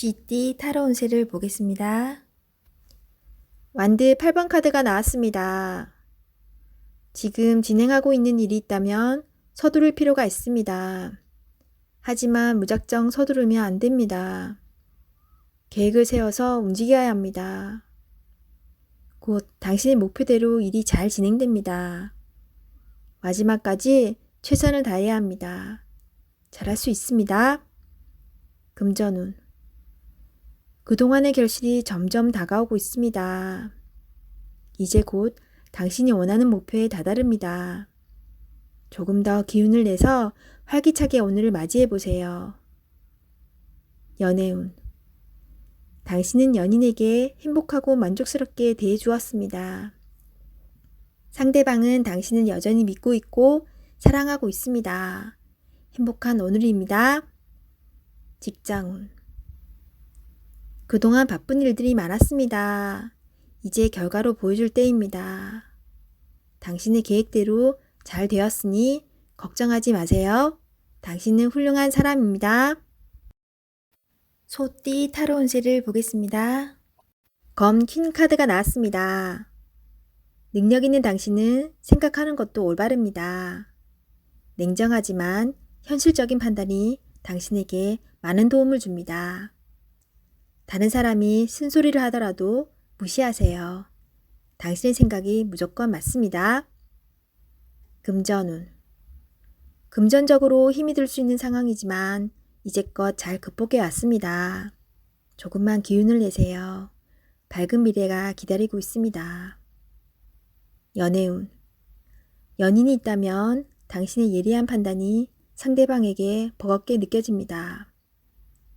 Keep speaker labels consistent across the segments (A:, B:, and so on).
A: 쥐띠 타로 운세를 보겠습니다. 완드 8번 카드가 나왔습니다. 지금 진행하고 있는 일이 있다면 서두를 필요가 있습니다. 하지만 무작정 서두르면 안 됩니다. 계획을 세워서 움직여야 합니다. 곧 당신의 목표대로 일이 잘 진행됩니다. 마지막까지 최선을 다해야 합니다. 잘할 수 있습니다. 금전운. 그동안의 결실이 점점 다가오고 있습니다. 이제 곧 당신이 원하는 목표에 다다릅니다. 조금 더 기운을 내서 활기차게 오늘을 맞이해 보세요. 연애운. 당신은 연인에게 행복하고 만족스럽게 대해 주었습니다. 상대방은 당신을 여전히 믿고 있고 사랑하고 있습니다. 행복한 오늘입니다. 직장운. 그동안 바쁜 일들이 많았습니다. 이제 결과로 보여줄 때입니다. 당신의 계획대로 잘 되었으니 걱정하지 마세요. 당신은 훌륭한 사람입니다. 소띠 타로 운세를 보겠습니다. 검 퀸 카드가 나왔습니다. 능력 있는 당신은 생각하는 것도 올바릅니다. 냉정하지만 현실적인 판단이 당신에게 많은 도움을 줍니다. 다른 사람이 쓴소리를 하더라도 무시하세요. 당신의 생각이 무조건 맞습니다. 금전운. 금전적으로 힘이 들 수 있는 상황이지만 이제껏 잘 극복해 왔습니다. 조금만 기운을 내세요. 밝은 미래가 기다리고 있습니다. 연애운. 연인이 있다면 당신의 예리한 판단이 상대방에게 버겁게 느껴집니다.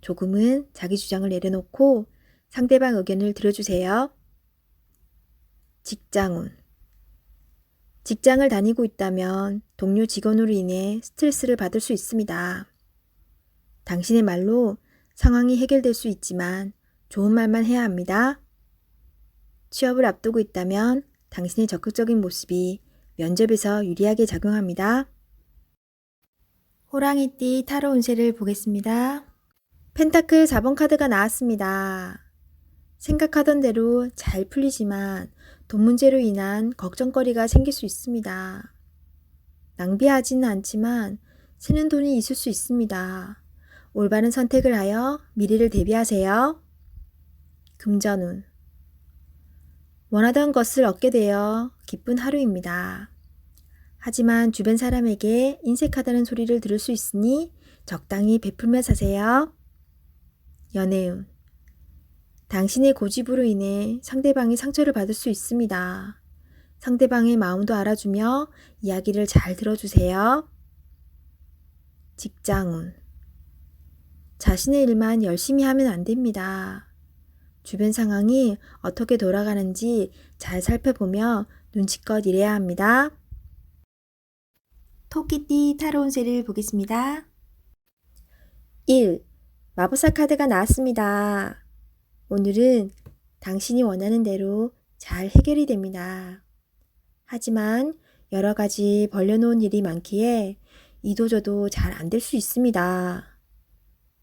A: 조금은 자기 주장을 내려놓고 상대방 의견을 들어주세요. 직장운. 직장을 다니고 있다면 동료 직원으로 인해 스트레스를 받을 수 있습니다. 당신의 말로 상황이 해결될 수 있지만 좋은 말만 해야 합니다. 취업을 앞두고 있다면 당신의 적극적인 모습이 면접에서 유리하게 작용합니다. 호랑이띠 타로 운세를 보겠습니다. 펜타클 4번 카드가 나왔습니다. 생각하던 대로 잘 풀리지만 돈 문제로 인한 걱정거리가 생길 수 있습니다. 낭비하지는 않지만 새는 돈이 있을 수 있습니다. 올바른 선택을 하여 미래를 대비하세요. 금전운. 원하던 것을 얻게 되어 기쁜 하루입니다. 하지만 주변 사람에게 인색하다는 소리를 들을 수 있으니 적당히 베풀며 사세요. 연애운. 당신의 고집으로 인해 상대방이 상처를 받을 수 있습니다. 상대방의 마음도 알아주며 이야기를 잘 들어주세요. 직장운. 자신의 일만 열심히 하면 안 됩니다. 주변 상황이 어떻게 돌아가는지 잘 살펴보며 눈치껏 일해야 합니다. 토끼띠 타로 운세를 보겠습니다. 1. 마법사 카드가 나왔습니다. 오늘은 당신이 원하는 대로 잘 해결이 됩니다. 하지만 여러 가지 벌려놓은 일이 많기에 이도저도 잘 안 될 수 있습니다.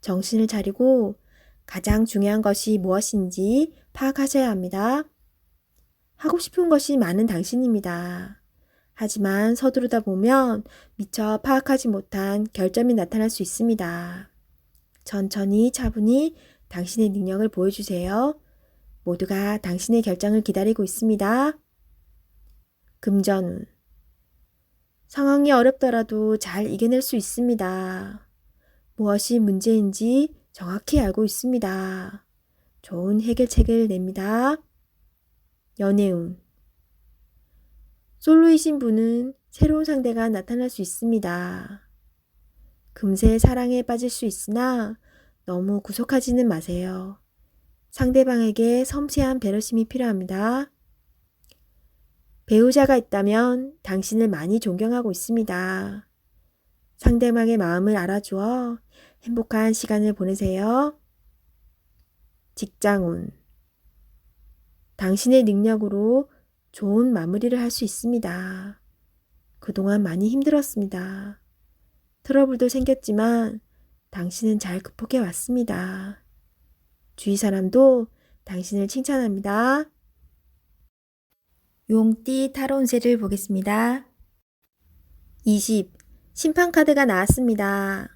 A: 정신을 차리고 가장 중요한 것이 무엇인지 파악하셔야 합니다. 하고 싶은 것이 많은 당신입니다. 하지만 서두르다 보면 미처 파악하지 못한 결점이 나타날 수 있습니다. 천천히 차분히 당신의 능력을 보여주세요. 모두가 당신의 결정을 기다리고 있습니다. 금전운. 상황이 어렵더라도 잘 이겨낼 수 있습니다. 무엇이 문제인지 정확히 알고 있습니다. 좋은 해결책을 냅니다. 연애운. 솔로이신 분은 새로운 상대가 나타날 수 있습니다. 금세 사랑에 빠질 수 있으나 너무 구속하지는 마세요. 상대방에게 섬세한 배려심이 필요합니다. 배우자가 있다면 당신을 많이 존경하고 있습니다. 상대방의 마음을 알아주어 행복한 시간을 보내세요. 직장운. 당신의 능력으로 좋은 마무리를 할 수 있습니다. 그동안 많이 힘들었습니다. 트러블도 생겼지만 당신은 잘 극복해 왔습니다. 주위 사람도 당신을 칭찬합니다. 용띠 타로 운세를 보겠습니다. 20. 심판카드가 나왔습니다.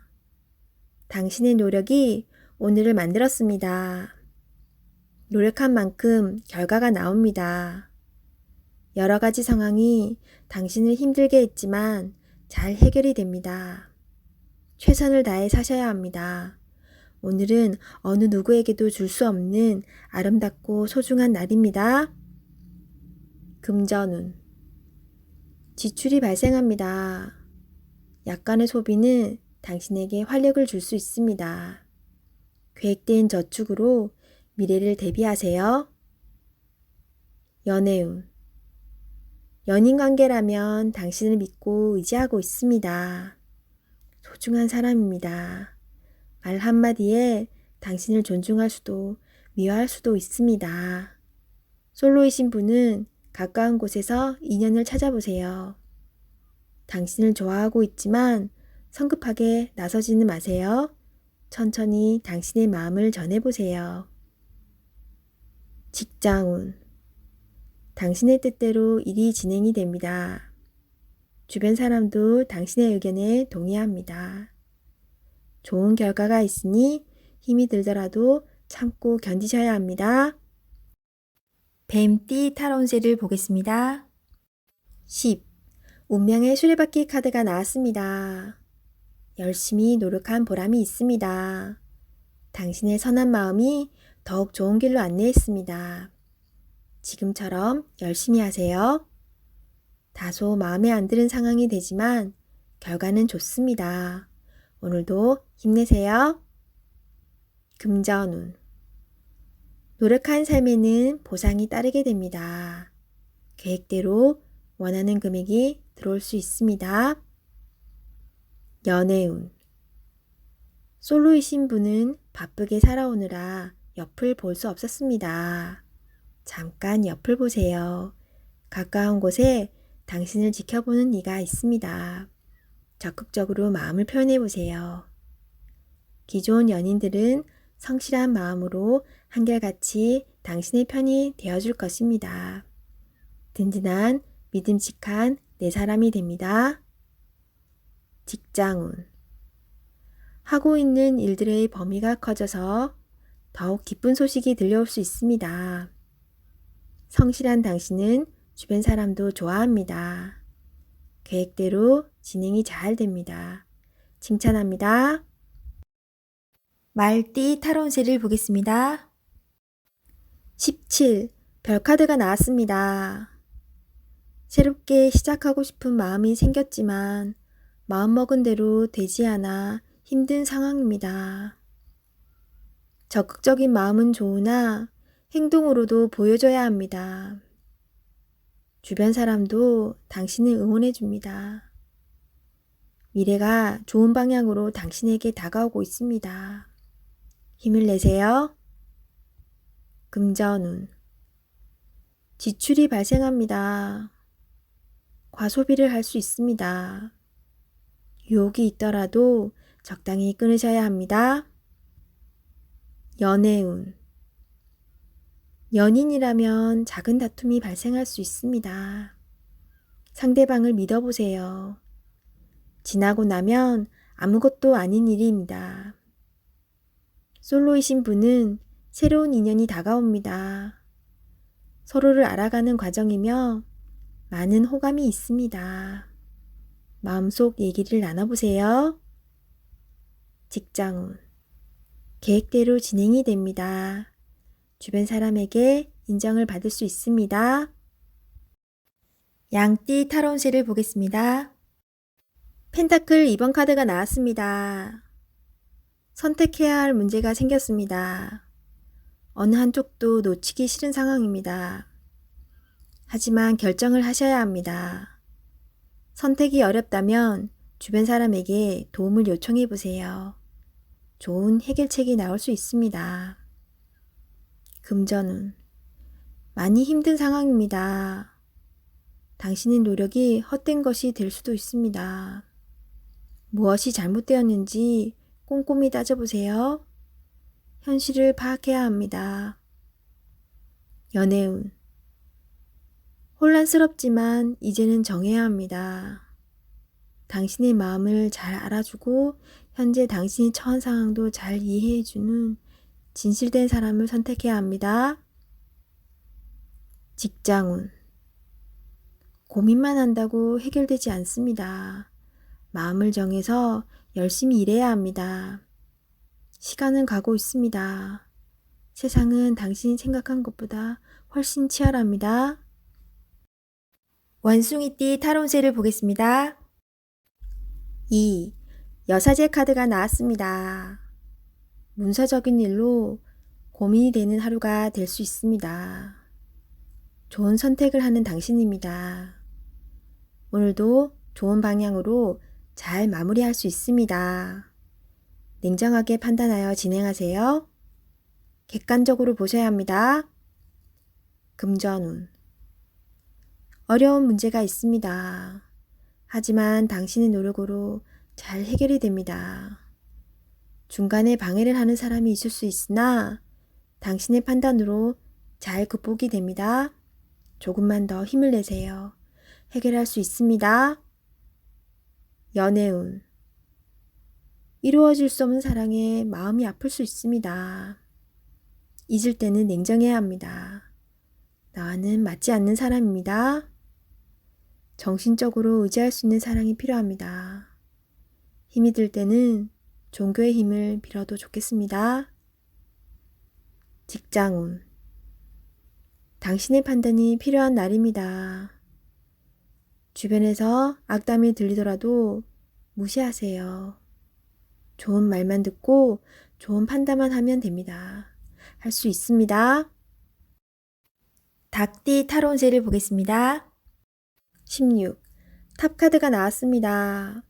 A: 당신의 노력이 오늘을 만들었습니다. 노력한 만큼 결과가 나옵니다. 여러 가지 상황이 당신을 힘들게 했지만 잘 해결이 됩니다. 최선을 다해 사셔야 합니다. 오늘은 어느 누구에게도 줄 수 없는 아름답고 소중한 날입니다. 금전운. 지출이 발생합니다. 약간의 소비는 당신에게 활력을 줄 수 있습니다. 계획된 저축으로 미래를 대비하세요. 연애운. 연인 관계라면 당신을 믿고 의지하고 있습니다. 소중한 사람입니다. 말 한마디에 당신을 존중할 수도 미워할 수도 있습니다. 솔로이신 분은 가까운 곳에서 인연을 찾아보세요. 당신을 좋아하고 있지만 성급하게 나서지는 마세요. 천천히 당신의 마음을 전해보세요. 직장운. 당신의 뜻대로 일이 진행이 됩니다. 주변 사람도 당신의 의견에 동의합니다. 좋은 결과가 있으니 힘이 들더라도 참고 견디셔야 합니다. 뱀띠 타로 운세를 보겠습니다. 10. 운명의 수레바퀴 카드가 나왔습니다. 열심히 노력한 보람이 있습니다. 당신의 선한 마음이 더욱 좋은 길로 안내했습니다. 지금처럼 열심히 하세요. 다소 마음에 안 드는 상황이 되지만 결과는 좋습니다. 오늘도 힘내세요. 금전운. 노력한 삶에는 보상이 따르게 됩니다. 계획대로 원하는 금액이 들어올 수 있습니다. 연애운. 솔로이신 분은 바쁘게 살아오느라 옆을 볼 수 없었습니다. 잠깐 옆을 보세요. 가까운 곳에 당신을 지켜보는 이가 있습니다. 적극적으로 마음을 표현해 보세요. 기존 연인들은 성실한 마음으로 한결같이 당신의 편이 되어줄 것입니다. 든든한 믿음직한 내 사람이 됩니다. 직장운. 하고 있는 일들의 범위가 커져서 더욱 기쁜 소식이 들려올 수 있습니다. 성실한 당신은 주변 사람도 좋아합니다. 계획대로 진행이 잘 됩니다. 칭찬합니다. 말띠 타로 운세를 보겠습니다. 17. 별카드가 나왔습니다. 새롭게 시작하고 싶은 마음이 생겼지만 마음먹은 대로 되지 않아 힘든 상황입니다. 적극적인 마음은 좋으나 행동으로도 보여줘야 합니다. 주변 사람도 당신을 응원해 줍니다. 미래가 좋은 방향으로 당신에게 다가오고 있습니다. 힘을 내세요. 금전운. 지출이 발생합니다. 과소비를 할 수 있습니다. 유혹이 있더라도 적당히 끊으셔야 합니다. 연애운. 연인이라면 작은 다툼이 발생할 수 있습니다. 상대방을 믿어보세요. 지나고 나면 아무것도 아닌 일입니다. 솔로이신 분은 새로운 인연이 다가옵니다. 서로를 알아가는 과정이며 많은 호감이 있습니다. 마음속 얘기를 나눠보세요. 직장운. 계획대로 진행이 됩니다. 주변 사람에게 인정을 받을 수 있습니다. 양띠 타로 운세를 보겠습니다. 펜타클 2번 카드가 나왔습니다. 선택해야 할 문제가 생겼습니다. 어느 한쪽도 놓치기 싫은 상황입니다. 하지만 결정을 하셔야 합니다. 선택이 어렵다면 주변 사람에게 도움을 요청해 보세요. 좋은 해결책이 나올 수 있습니다. 금전운. 많이 힘든 상황입니다. 당신의 노력이 헛된 것이 될 수도 있습니다. 무엇이 잘못되었는지 꼼꼼히 따져보세요. 현실을 파악해야 합니다. 연애운. 혼란스럽지만 이제는 정해야 합니다. 당신의 마음을 잘 알아주고 현재 당신이 처한 상황도 잘 이해해주는 진실된 사람을 선택해야 합니다. 직장운. 고민만 한다고 해결되지 않습니다. 마음을 정해서 열심히 일해야 합니다. 시간은 가고 있습니다. 세상은 당신이 생각한 것보다 훨씬 치열합니다. 원숭이띠 타로운세를 보겠습니다. 2. 여사제 카드가 나왔습니다. 문서적인 일로 고민이 되는 하루가 될 수 있습니다. 좋은 선택을 하는 당신입니다. 오늘도 좋은 방향으로 잘 마무리할 수 있습니다. 냉정하게 판단하여 진행하세요. 객관적으로 보셔야 합니다. 금전운. 어려운 문제가 있습니다. 하지만 당신의 노력으로 잘 해결이 됩니다. 중간에 방해를 하는 사람이 있을 수 있으나 당신의 판단으로 잘 극복이 됩니다. 조금만 더 힘을 내세요. 해결할 수 있습니다. 연애운. 이루어질 수 없는 사랑에 마음이 아플 수 있습니다. 잊을 때는 냉정해야 합니다. 나와는 맞지 않는 사람입니다. 정신적으로 의지할 수 있는 사랑이 필요합니다. 힘이 들 때는 종교의 힘을 빌어도 좋겠습니다. 직장운. 당신의 판단이 필요한 날입니다. 주변에서 악담이 들리더라도 무시하세요. 좋은 말만 듣고 좋은 판단만 하면 됩니다. 할 수 있습니다. 닭띠 타로운세를 보겠습니다. 16. 탑카드가 나왔습니다.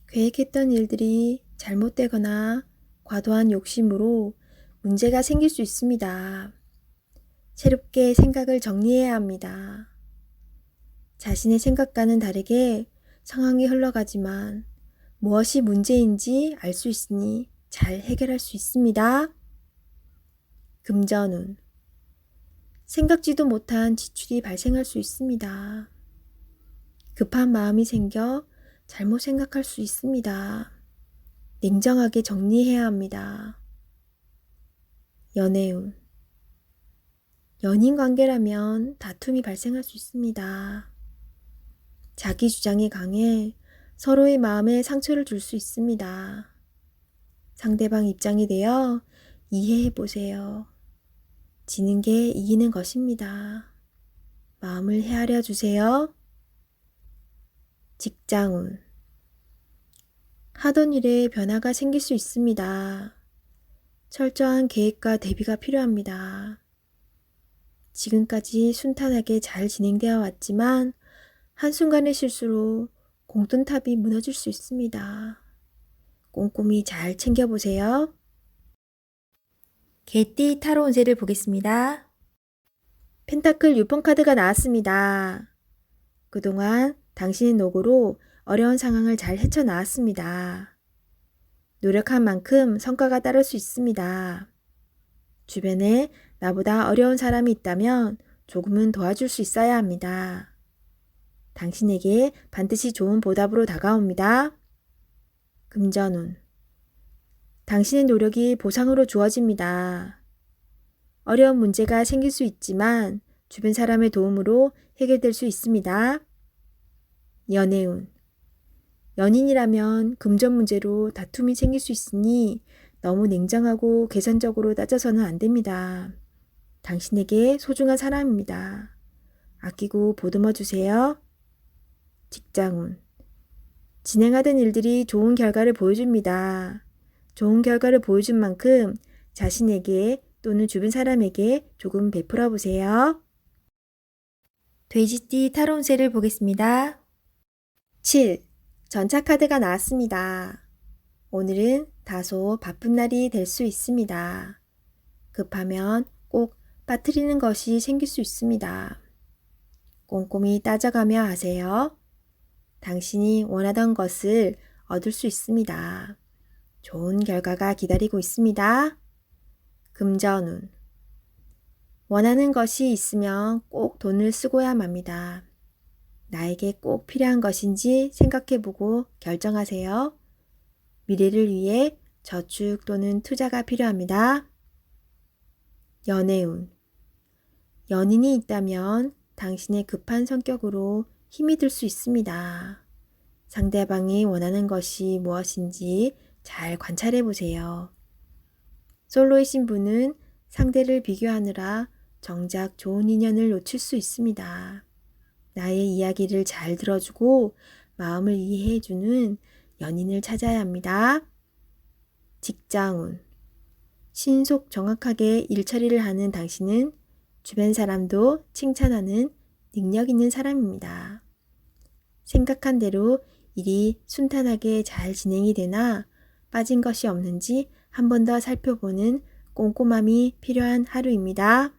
A: 계획했던 일들이 잘못되거나 과도한 욕심으로 문제가 생길 수 있습니다. 새롭게 생각을 정리해야 합니다. 자신의 생각과는 다르게 상황이 흘러가지만 무엇이 문제인지 알 수 있으니 잘 해결할 수 있습니다. 금전운. 생각지도 못한 지출이 발생할 수 있습니다. 급한 마음이 생겨 잘못 생각할 수 있습니다. 냉정하게 정리해야 합니다. 연애운. 연인 관계라면 다툼이 발생할 수 있습니다. 자기 주장이 강해 서로의 마음에 상처를 줄 수 있습니다. 상대방 입장이 되어 이해해 보세요. 지는 게 이기는 것입니다. 마음을 헤아려 주세요. 직장운. 하던 일에 변화가 생길 수 있습니다. 철저한 계획과 대비가 필요합니다. 지금까지 순탄하게 잘 진행되어 왔지만 한순간의 실수로 공돈탑이 무너질 수 있습니다. 꼼꼼히 잘 챙겨보세요. 개띠 타로운세를 보겠습니다. 펜타클 6번 카드가 나왔습니다. 그동안 당신의 노고로 어려운 상황을 잘 헤쳐나왔습니다. 노력한 만큼 성과가 따를 수 있습니다. 주변에 나보다 어려운 사람이 있다면 조금은 도와줄 수 있어야 합니다. 당신에게 반드시 좋은 보답으로 다가옵니다. 금전운. 당신의 노력이 보상으로 주어집니다. 어려운 문제가 생길 수 있지만 주변 사람의 도움으로 해결될 수 있습니다. 연애운. 연인이라면 금전 문제로 다툼이 생길 수 있으니 너무 냉정하고 계산적으로 따져서는 안 됩니다. 당신에게 소중한 사람입니다. 아끼고 보듬어 주세요. 직장운. 진행하던 일들이 좋은 결과를 보여줍니다. 좋은 결과를 보여준 만큼 자신에게 또는 주변 사람에게 조금 베풀어 보세요. 돼지띠 타로운세를 보겠습니다. 7. 전차 카드가 나왔습니다. 오늘은 다소 바쁜 날이 될 수 있습니다. 급하면 꼭 빠뜨리는 것이 생길 수 있습니다. 꼼꼼히 따져가며 하세요. 당신이 원하던 것을 얻을 수 있습니다. 좋은 결과가 기다리고 있습니다. 금전운. 원하는 것이 있으면 꼭 돈을 쓰고야 맙니다. 나에게 꼭 필요한 것인지 생각해보고 결정하세요. 미래를 위해 저축 또는 투자가 필요합니다. 연애운. 연인이 있다면 당신의 급한 성격으로 힘이 들 수 있습니다. 상대방이 원하는 것이 무엇인지 잘 관찰해 보세요. 솔로이신 분은 상대를 비교하느라 정작 좋은 인연을 놓칠 수 있습니다. 나의 이야기를 잘 들어주고 마음을 이해해주는 연인을 찾아야 합니다. 직장운. 신속 정확하게 일처리를 하는 당신은 주변 사람도 칭찬하는 능력 있는 사람입니다. 생각한 대로 일이 순탄하게 잘 진행이 되나 빠진 것이 없는지 한 번 더 살펴보는 꼼꼼함이 필요한 하루입니다.